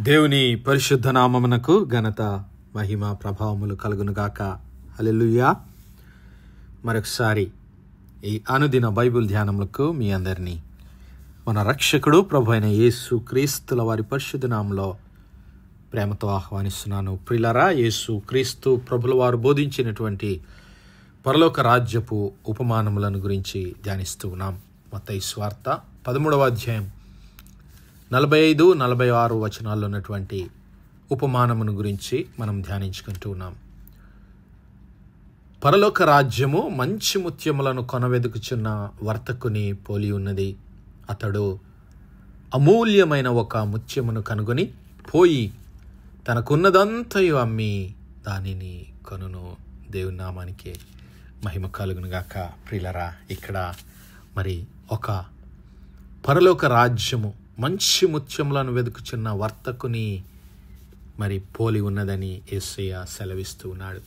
దేవుని పరిశుద్ధ నామమునకు ఘనత మహిమ ప్రభావములు కలుగునుగాక. హల్లెలూయా. మరొకసారి ఈ అనుదిన బైబిల్ ధ్యానములకు మీ అందరినీ మన రక్షకుడు ప్రభు అయిన యేసు క్రీస్తుల వారి పరిశుద్ధ నామములో ప్రేమతో ఆహ్వానిస్తున్నాను. ప్రియులారా, యేసు క్రీస్తు ప్రభుల వారు బోధించినటువంటి పరలోక రాజ్యపు ఉపమానములను గురించి ధ్యానిస్తూ ఉన్నాం. మత్తయి సువార్త 13వ అధ్యాయం 45-46 వచనాల్లో ఉన్నటువంటి ఉపమానమును గురించి మనం ధ్యానించుకుంటూ ఉన్నాం. పరలోక రాజ్యము మంచి ముత్యములను కొనవెదుకుచున్న వర్తకుని పోలి ఉన్నది. అతడు అమూల్యమైన ఒక ముత్యమును కనుగొని పోయి తనకున్నదంతయు అమ్మి దానిని కొనును. దేవుని నామానికే మహిమ కలుగునుగాక. ప్రియులరా, ఇక్కడ మరి ఒక పరలోక రాజ్యము మంచి ముత్యములను వెతుకుచున్న వర్తకుని మరి పోలి ఉన్నదని యేసయ్య సెలవిస్తూ ఉన్నాడు.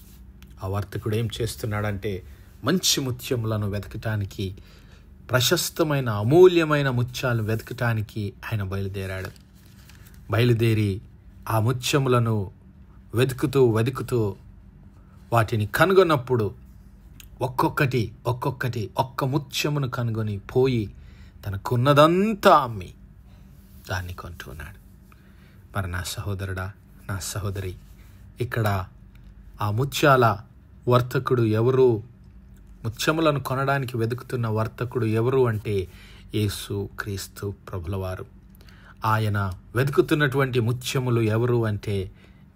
ఆ వర్తకుడు ఏం చేస్తున్నాడంటే మంచి ముత్యములను వెతకటానికి, ప్రశస్తమైన అమూల్యమైన ముత్యాలను వెతకటానికి ఆయన బయలుదేరి ఆ ముత్యములను వెతుకుతూ వాటిని కనుగొన్నప్పుడు ఒక్క ముత్యమును కనుగొని పోయి తనకున్నదంతా అమ్మి దాన్ని కొంటున్నాడు. మరి నా సహోదరుడా, నా సహోదరి, ఇక్కడ ఆ ముత్యాల వర్తకుడు ఎవరు? ముత్యములను కొనడానికి వెతుకుతున్న వర్తకుడు ఎవరు అంటే యేసు క్రీస్తు ప్రభులవారు. ఆయన వెతుకుతున్నటువంటి ముత్యములు ఎవరు అంటే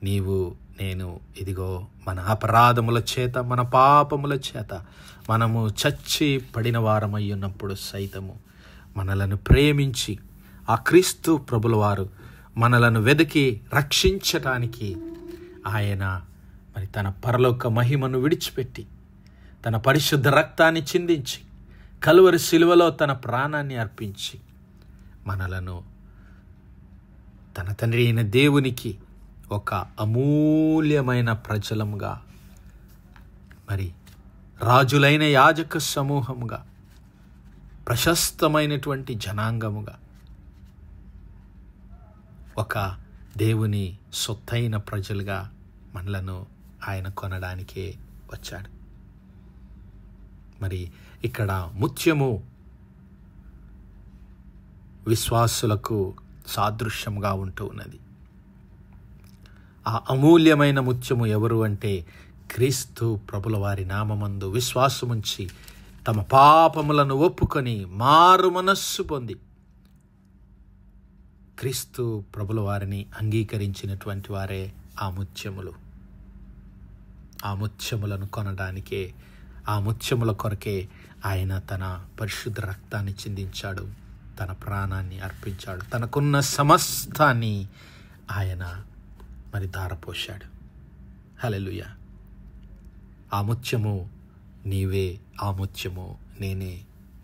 నీవు నేను. ఇదిగో మన అపరాధముల చేత, మన పాపముల చేత మనము చచ్చి పడిన వారమై ఉన్నప్పుడు సైతము మనలను ప్రేమించి ఆ క్రీస్తు ప్రభులవారు మనలను వెతికి రక్షించటానికి ఆయన మరి తన పరలోక మహిమను విడిచిపెట్టి తన పరిశుద్ధ రక్తాన్ని చిందించి కలువరి శిలువలో తన ప్రాణాన్ని అర్పించి మనలను తన తండ్రి అయిన దేవునికి ఒక అమూల్యమైన ప్రజలముగా, మరి రాజులైన యాజక సమూహముగా, ప్రశస్తమైనటువంటి జనాంగముగా, ఒక దేవుని సొత్తైన ప్రజలుగా మనలను ఆయన కొనడానికే వచ్చాడు. మరి ఇక్కడ ముత్యము విశ్వాసులకు సాదృశ్యంగా ఉంటూ ఉన్నది. ఆ అమూల్యమైన ముత్యము ఎవరు అంటే క్రీస్తు ప్రభుల వారి నామమందు విశ్వాసముంచి తమ పాపములను ఒప్పుకొని మారు మనస్సు పొంది క్రీస్తు ప్రభుల వారిని అంగీకరించినటువంటి వారే ఆ ముత్యములు. ఆ ముత్యములను కొనడానికే, ఆ ముత్యముల కొరకే ఆయన తన పరిశుద్ధ రక్తాన్ని చిందించాడు, తన ప్రాణాన్ని అర్పించాడు, తనకున్న సమస్తాన్ని ఆయన మరి ధారపోశాడు. హల్లెలూయా. ఆ ముత్యము నీవే, ఆ ముత్యము నేనే.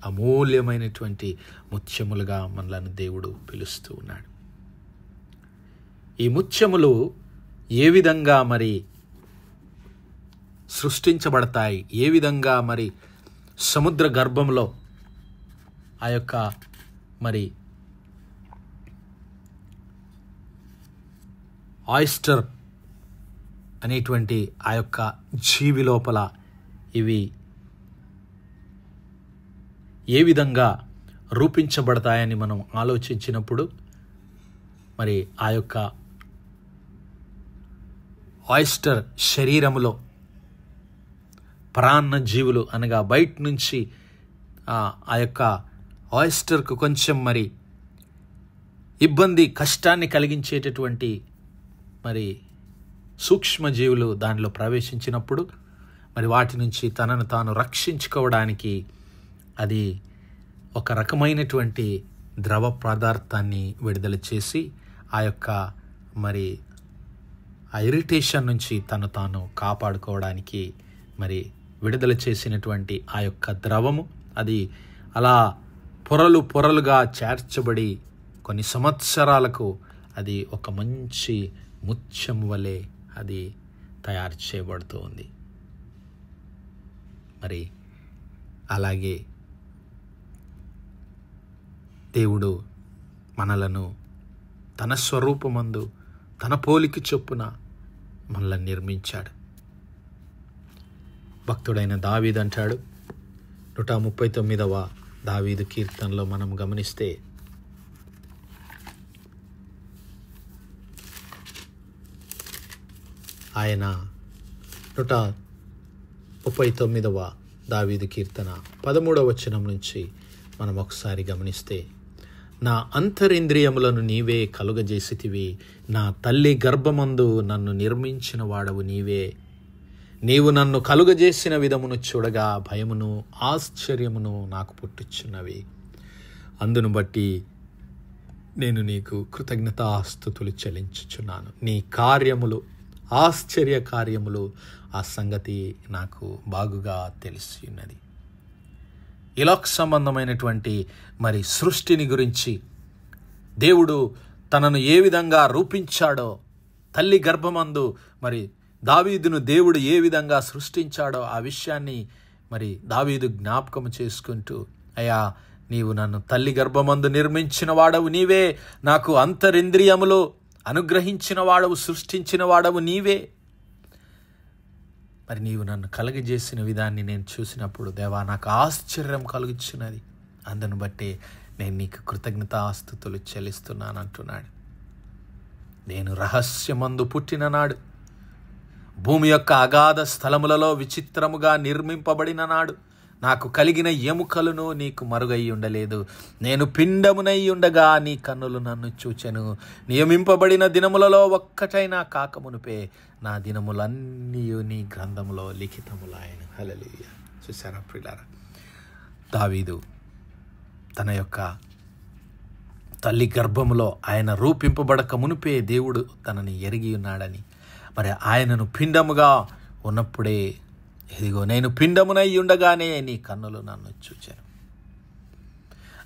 అమూల్యమైనటువంటి ముత్యములుగా మనలను దేవుడు పిలుస్తూ ఉన్నాడు. ఈ ముత్యములు ఏ విధంగా మరి సృష్టించబడతాయి, ఏ విధంగా మరి సముద్ర గర్భంలో ఆ యొక్క మరి ఆయిస్టర్ అనేటువంటి ఆ యొక్క జీవి లోపల ఇవి ఏ విధంగా రూపించబడతాయని మనం ఆలోచించినప్పుడు, మరి ఆ యొక్క ఆయిస్టర్ శరీరములో ప్రాణ జీవులు అనగా బయట నుంచి ఆ యొక్క ఆయిస్టర్కు కొంచెం మరి ఇబ్బంది, కష్టాన్ని కలిగించేటటువంటి మరి సూక్ష్మజీవులు దానిలో ప్రవేశించినప్పుడు మరి వాటి నుంచి తనను తాను రక్షించుకోవడానికి అది ఒక రకమైనటువంటి ద్రవ పదార్థాన్ని విడుదల చేసి ఆ యొక్క మరి ఆ ఇరిటేషన్ నుంచి తను తాను కాపాడుకోవడానికి మరి విడుదల చేసినటువంటి ఆ యొక్క ద్రవము అది అలా పొరలుగా చేర్చబడి కొన్ని సంవత్సరాలకు అది ఒక మంచి ముత్యం వలె అది తయారు చేయబడుతూ ఉంది. మరి అలాగే దేవుడు మనలను తన స్వరూపమందు తన పోలిక చొప్పున మనల్ని నిర్మించాడు. భక్తుడైన దావీదు అంటాడు, 139వ దావీదు కీర్తనలో మనం గమనిస్తే, ఆయన 139వ దావీదు కీర్తన 13వ వచనం నుంచి మనం ఒకసారి గమనిస్తే, నా అంతరింద్రియములను నీవే కలుగజేసితివి, నా తల్లి గర్భమందు నన్ను నిర్మించిన వాడవు నీవే. నీవు నన్ను కలుగజేసిన విధమును చూడగా భయమును ఆశ్చర్యమును నాకు పుట్టుచున్నవి. అందును బట్టి నేను నీకు కృతజ్ఞతాస్తుతులు చెల్లించుచున్నాను. నీ కార్యములు, ఆశ్చర్య కార్యములు, ఆ సంగతి నాకు బాగుగా తెలిసి ఉన్నది. ఇలాక్ సంబంధమైనటువంటి మరి సృష్టిని గురించి, దేవుడు తనను ఏ విధంగా రూపించాడో, తల్లి గర్భమందు మరి దావీదును దేవుడు ఏ విధంగా సృష్టించాడో ఆ విషయాన్ని మరి దావీదు జ్ఞాపకం చేసుకుంటూ, అయ్యా నీవు నన్ను తల్లి గర్భమందు నిర్మించిన వాడవు నీవే, నాకు అంతరింద్రియములు అనుగ్రహించిన వాడవు, సృష్టించిన వాడవు నీవే. మరి నీవు నన్ను కలుగజేసిన విధాన్ని నేను చూసినప్పుడు దేవా నాకు ఆశ్చర్యం కలుగుచున్నది. అందును బట్టి నేను నీకు కృతజ్ఞతాస్తుతులు చెల్లిస్తున్నాను అంటున్నాడు. నేను రహస్యమందు పుట్టిన నాడు, భూమి యొక్క అగాధ స్థలములలో విచిత్రముగా నిర్మింపబడిన నాడు నాకు కలిగిన ఎముకలను నీకు మరుగై ఉండలేదు. నేను పిండమునై ఉండగా నీ కన్నులు నన్ను చూచెను. నియమింపబడిన దినములలో ఒక్కటైనా కాకమునుపే నా దినములన్నీ నీ గ్రంథములో లిఖితములాయను. హల్లెలూయా. చూసారా ప్రియులారా, దావీదు తన యొక్క తల్లి గర్భములో ఆయన రూపింపబడక మునిపే దేవుడు తనని ఎరిగి ఉన్నాడని, మరి ఆయనను పిండముగా ఉన్నప్పుడే, ఇదిగో నేను పిండమునై ఉండగానే నీ కన్నులు నన్ను చూచాను.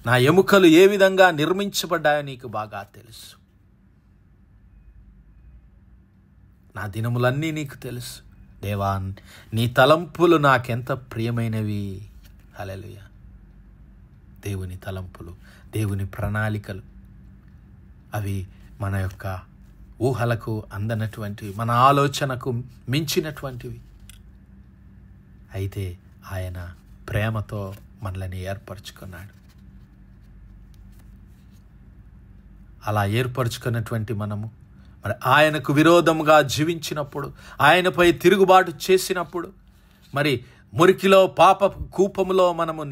నా ఎముకలు ఏ విధంగా నిర్మించబడ్డాయో నీకు బాగా తెలుసు. నా దినములన్నీ నీకు తెలుసు. దేవా నీ తలంపులు నాకెంత ప్రియమైనవి. హల్లెలూయా. దేవుని తలంపులు, దేవుని ప్రణాళికలు అవి మన యొక్క ఊహలకు అందనటువంటివి, మన ఆలోచనకు మించినటువంటివి. అయితే ఆయన ప్రేమతో మనల్ని ఏర్పరచుకున్నాడు. అలా ఏర్పరచుకున్నటువంటి మనము మరి ఆయనకు విరోధముగా జీవించినప్పుడు, ఆయనపై తిరుగుబాటు చేసినప్పుడు, మరి మురికిలో పాప కూపములో మనము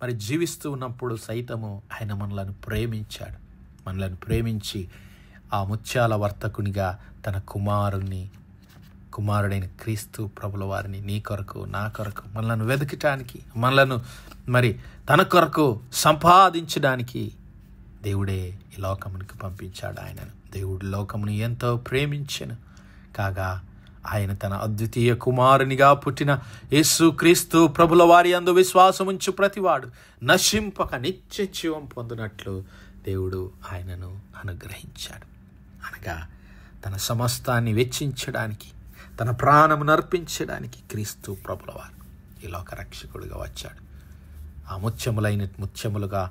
మరి జీవిస్తూ ఉన్నప్పుడు సైతము ఆయన మనలను ప్రేమించాడు. మనలను ప్రేమించి ఆ ముత్యాల వర్తకునిగా తన కుమారుడైన క్రీస్తు ప్రభుల వారిని నీ కొరకు నా కొరకు మనలను వెతకటానికి, మనలను మరి తన కొరకు సంపాదించడానికి దేవుడే ఈ లోకమునికి పంపించాడు. ఆయనను దేవుడు లోకమును ఎంతో ప్రేమించెను కాగా ఆయన తన అద్వితీయ కుమారునిగా పుట్టిన యేసు క్రీస్తు ప్రభుల వారి యందు విశ్వాసముంచు ప్రతివాడు నశింపక నిత్య జీవం పొందినట్లు దేవుడు ఆయనను అనుగ్రహించాడు. అనగా తన సమస్తాన్ని వెచ్చించడానికి, తన ప్రాణమును అర్పించడానికి క్రీస్తు ప్రభుల వారు ఈ లోక రక్షకుడిగా వచ్చాడు. ఆ ముత్యములుగా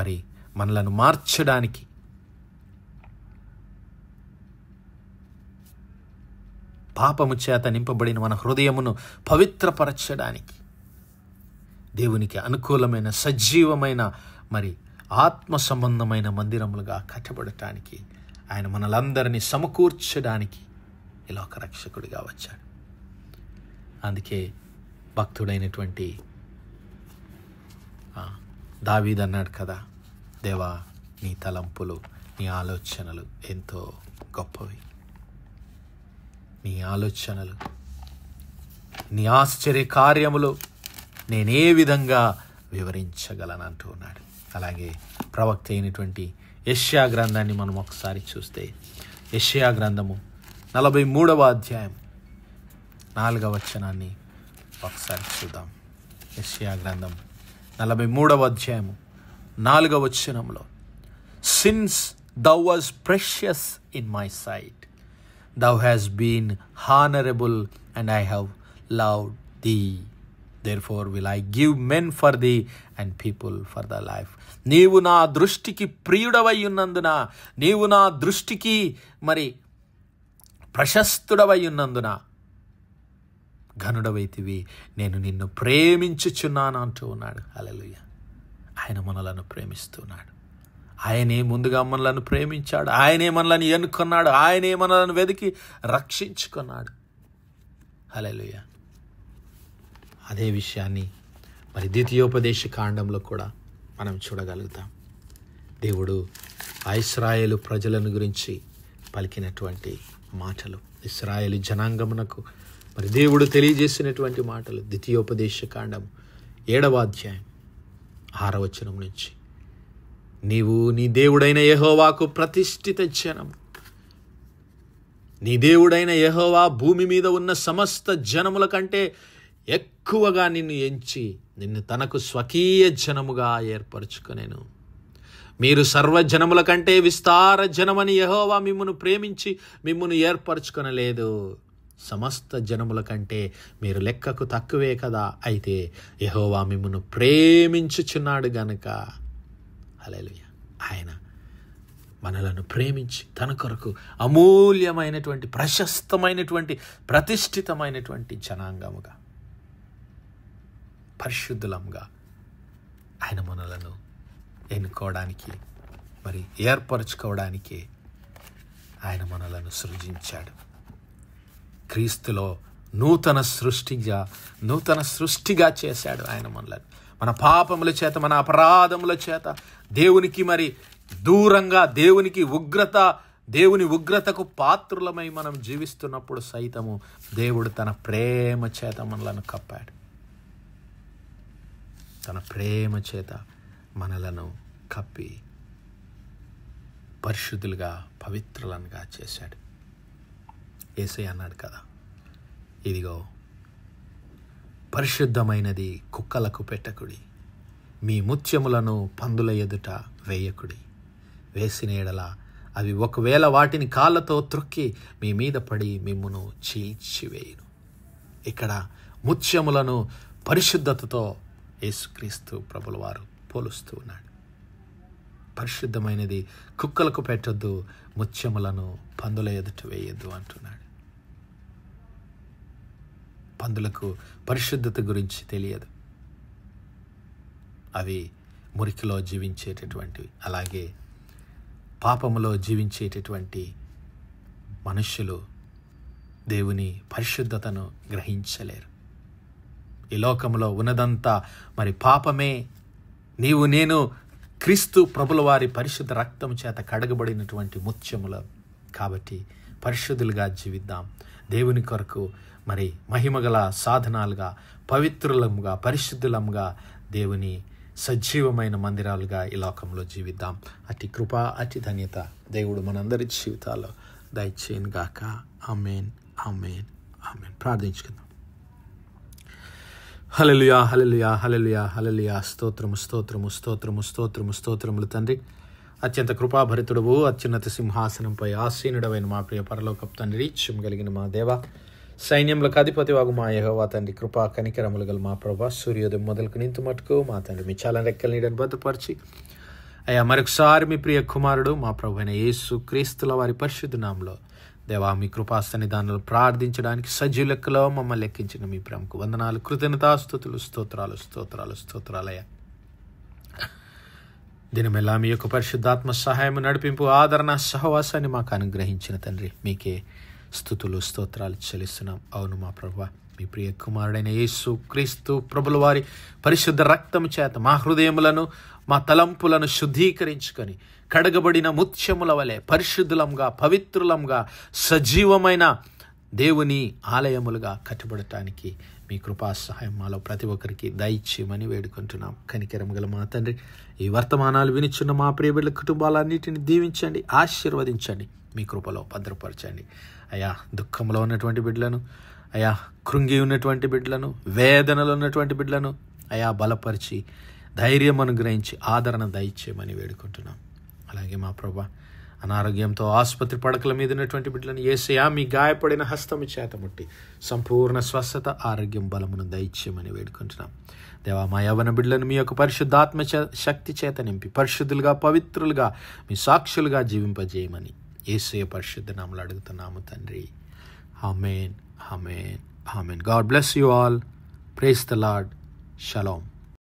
మరి మనలను మార్చడానికి, పాపము చేత నింపబడిన మన హృదయమును పవిత్రపరచడానికి, దేవునికి అనుకూలమైన సజీవమైన మరి ఆత్మ సంబంధమైన మందిరములుగా కట్టబడటానికి, ఆయన మనలందరినీ సమకూర్చడానికి ఈ లోక రక్షకుడిగా వచ్చాడు. అందుకే భక్తుడైనటువంటి దావీదు అన్నాడు కదా, దేవా నీ తలంపులు, నీ ఆలోచనలు ఎంతో గొప్పవి. నీ ఆలోచనలు, నీ ఆశ్చర్య కార్యములు నేనే విధంగా వివరించగలను అంటూ ఉన్నాడు. అలాగే ప్రవక్త అయినటువంటి యెషయా గ్రంథాన్ని మనం ఒకసారి చూస్తే, యెషయా గ్రంథము 43వ అధ్యాయం 4వ వచనాన్ని ఒకసారి చూద్దాం. యెషయా గ్రంథం 43వ అధ్యాయము 4వ వచనంలో, since thou was precious in my sight, thou hast been honorable and I have loved thee, therefore will I give men for thee and people for thy life. నీవు నా దృష్టికి ప్రియుడవై ఉన్నందున, నీవు నా దృష్టికి మరి ప్రశస్తుడవై ఉన్నందున ఘనుడవైతివి, నేను నిన్ను ప్రేమించుచున్నాను అంటూ ఉన్నాడు. హల్లెలూయా. ఆయన మనలను ప్రేమిస్తున్నాడు. ఆయనే ముందుగా మనలను ప్రేమించాడు. ఆయనే మనలను ఎన్నుకున్నాడు. ఆయనే మనలను వెతికి రక్షించుకున్నాడు. హల్లెలూయా. అదే విషయాన్ని మరి ద్వితీయోపదేశ కాండంలో కూడా మనం చూడగలుగుతాం. దేవుడు ఇశ్రాయేలు ప్రజలను గురించి పలికినటువంటి మాటలు, ఇశ్రాయేలు జనాంగమునకు మరి దేవుడు తెలియజేసినటువంటి మాటలు ద్వితీయోపదేశ కాండం 7వ అధ్యాయం 6వ వచనం నుంచి, నీవు నీ దేవుడైన యెహోవాకు ప్రతిష్ఠిత జనం, నీ దేవుడైన యెహోవా భూమి మీద ఉన్న సమస్త జనముల కంటే ఎక్కువగా నిన్ను ఎంచి నిన్ను తనకు స్వకీయ జనముగా ఏర్పరచుకొనెను. మీరు సర్వజనముల కంటే విస్తార జనమని యెహోవా మిమ్మును ప్రేమించి మిమ్మును ఏర్పరచుకొనలేదు. సమస్త జనముల కంటే మీరు లెక్కకు తక్కువే కదా. అయితే యెహోవా మిమ్మును ప్రేమించుచున్నాడు గనుక, హల్లెలూయా, ఆయన మనలను ప్రేమించి తన కొరకు అమూల్యమైనటువంటి, ప్రశస్తమైనటువంటి, ప్రతిష్ఠితమైనటువంటి జనాంగముగా, పరిశుద్ధులంగా ఆయన మనలను ఎన్నుకోవడానికి, మరి ఏర్పరచుకోవడానికి ఆయన మనలను సృజించాడు. క్రీస్తులో నూతన సృష్టిగా చేశాడు ఆయన మనలను. మన పాపముల చేత, మన అపరాధముల చేత దేవునికి మరి దూరంగా, దేవుని ఉగ్రతకు పాత్రులమై మనం జీవిస్తున్నప్పుడు సైతము దేవుడు తన ప్రేమ చేత మనలను కప్పాడు. తన ప్రేమ చేత మనలను కప్పి పరిశుద్ధులుగా, పవిత్రులనుగా చేశాడు. యేసయ్య అన్నాడు కదా, ఇదిగో పరిశుద్ధమైనది కుక్కలకు పెట్టకుడి, మీ ముత్యములను పందుల ఎదుట వేయకుడి. వేసిన ఎడల అవి ఒకవేళ వాటిని కాళ్ళతో త్రొక్కి మీ మీద పడి మిమ్మును చీల్చివేయును. ఇక్కడ ముత్యములను పరిశుద్ధతతో యేసుక్రీస్తు ప్రభుల వారు పోలుస్తూ ఉన్నాడు. పరిశుద్ధమైనది కుక్కలకు పెట్టొద్దు, ముత్యములను పందుల ఎదుట వేయొద్దు అంటున్నాడు. పందులకు పరిశుద్ధత గురించి తెలియదు. అవి మురికిలో జీవించేటటువంటివి. అలాగే పాపములో జీవించేటటువంటి మనుష్యులు దేవుని పరిశుద్ధతను గ్రహించలేరు. ఈ లోకంలో ఉన్నదంతా మరి పాపమే. నీవు నేను క్రీస్తు ప్రభుల వారి పరిశుద్ధ రక్తం చేత కడగబడినటువంటి ముత్యములు కాబట్టి పరిశుద్ధులుగా జీవిద్దాం. దేవుని కొరకు మరి మహిమగల సాధనాలుగా, పవిత్రులముగా, పరిశుద్ధులముగా, దేవుని సజీవమైన మందిరాలుగా ఈ లోకంలో జీవిద్దాం. అతి కృప, అతి ధన్యత దేవుడు మనందరి జీవితాల్లో దయచేయను గాక. ఆమేన్, ఆమేన్, ఆమేన్. ప్రార్థించుకుందాం. హల్లెలూయా, హల్లెలూయా, హల్లెలూయా, హల్లెలూయా. స్తోత్రము, స్తోత్రము, స్తోత్రము, స్తోత్రము, స్తోత్రములు తండ్రి. అత్యంత కృపాభరితుడవు, అత్యున్నత సింహాసనంపై ఆసీనుడవైన మా ప్రియ పరలోకపు తండ్రి, ఇచ్చం కలిగిన మా దేవ, సైన్యములకు అధిపతి వాగు మా యెహోవా తండ్రి, కృపా కనికరములు గల మా ప్రభా, సూర్యోదయం మొదలుకు నింతు మటుకు మా తండ్రి మీ చాలా రెక్కల నీడని భద్రపరిచి అయ్యా మరొకసారి మీ ప్రియ కుమారుడు మా ప్రభు అయిన యేసు క్రీస్తుల వారి పరిశుద్ధ నామములో దేవా మీ కృపా సన్నిధానాలు ప్రార్థించడానికి సజీవ లెక్కలో మమ్మల్ని లెక్కించిన మీ ప్రేమకు వందనాలు, కృతజ్ఞతాస్తుతులు, స్తోత్రాలు, స్తోత్రాలు, స్తోత్రాలయ్యా. దినమెల్లా మీ యొక్క పరిశుద్ధాత్మ సహాయం, నడిపింపు, ఆదరణ, సహవాసాన్ని మాకు అనుగ్రహించిన తండ్రి మీకే స్తుతులు, స్తోత్రాలు చెల్లిస్తున్నాం. అవును మా ప్రభువా, మీ ప్రియ కుమారుడైన యేసు క్రీస్తు ప్రభుల వారి పరిశుద్ధ రక్తము చేత మా హృదయములను, మా తలంపులను శుద్ధీకరించుకొని కడగబడిన ముత్యముల వలె పరిశుద్ధులంగా, పవిత్రులంగా, సజీవమైన దేవుని ఆలయములుగా కట్టబడటానికి మీ కృపా సహాయం మాలో ప్రతి ఒక్కరికి దయచేయమని వేడుకుంటున్నాం. కనికరం గల మా తండ్రి, ఈ వర్తమానాలు వినిచున్న మా ప్రియ బిడ్డల కుటుంబాలన్నిటిని దీవించండి, ఆశీర్వదించండి, మీ కృపలో భద్రపరచండి. అయా దుఃఖంలో ఉన్నటువంటి బిడ్డలను, అయా కృంగి ఉన్నటువంటి బిడ్డలను, వేదనలో ఉన్నటువంటి బిడ్డలను అయా బలపరిచి ధైర్యం అనుగ్రహించి ఆదరణ దయచేయమని వేడుకుంటున్నాం. అలాగే మా ప్రభా, అనారోగ్యంతో ఆసుపత్రి పడకల మీద ఉన్నటువంటి బిడ్డలను యేసయ్యా మీ గాయపడిన హస్తము చేత ముట్టి సంపూర్ణ స్వస్థత, ఆరోగ్యం, బలమును దయచేయమని వేడుకుంటున్నాం. దేవా మా యవ్వన బిడ్డలను మీ యొక్క పరిశుద్ధాత్మ శక్తి చేత నింపి పరిశుద్ధులుగా, పవిత్రులుగా, మీ సాక్షులుగా జీవింపజేయమని యేసయ్య పరిశుద్ధ నామములో అడుగుతున్నాము తండ్రి. Amen, amen, amen. God bless you all. Praise the Lord. Shalom.